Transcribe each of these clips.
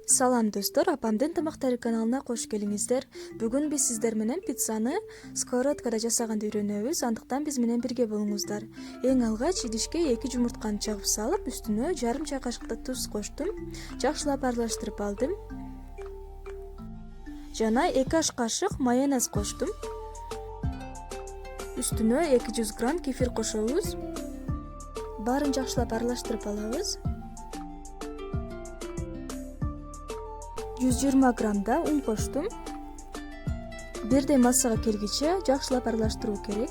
Салам достор, апамдын тамактары каналына кош келиңиздер. Бүгүн биз сиздер менен пиццаны сковородкада жасаганды үйрөнөбүз, андыктан биз менен бирге болуңуздар. Эң алгач идишке 2 жумуртканы чагып салып, үстүнө жарым чай кашыкта туз коштум. Жакшылап аралаштырып алдым. Жана 2 аш кашык майонез коштум. Үстүнө 200 грамм кефир кошобуз. Баарын жакшылап аралаштырып алабыз. 120 граммда un коштум. Бирдей массага келгиче жакшылап аралаштыруу керек.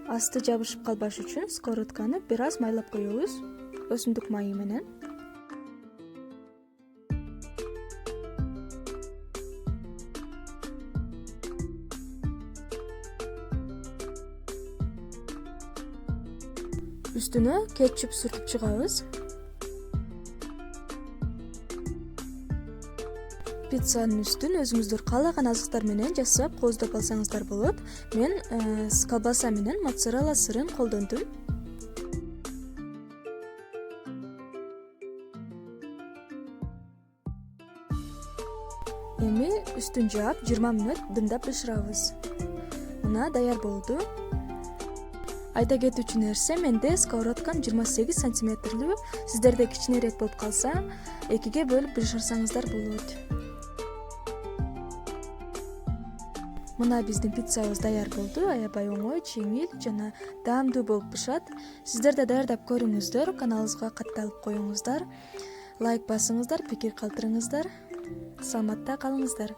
Асты жабышып калбаш үчүн сковородканы бир аз майлап коебуз, өсүмдүк майы менен. Үстүнө кетчуп сүртүп чыгабыз. Пиццанын үстүн өзүңүздөр каалаган азыктар менен жасап кооздоп алсаңыздар болот. Мен колбаса менен моцарелла сырын колдондум. Эми үстүн жаап 20 мүнөт дымдап бышырабыз. Мына даяр болду. Айта кетүүчү нерсе, менде сковородкам 28 сантиметрлүү. Сиздерде кичинерээк болуп калса, 2ге бөлүп бышырсаңыздар болот. Мына биздин пиццабыз даяр болду. Аябай оңой, жеңил жана даамдуу болуп бышат. Сиздер да даярдап көрүңүздөр, каналыбызга катталып коюңуздар. Лайк басыңыздар, пикир калтырыңыздар. Саламатта калыңыздар.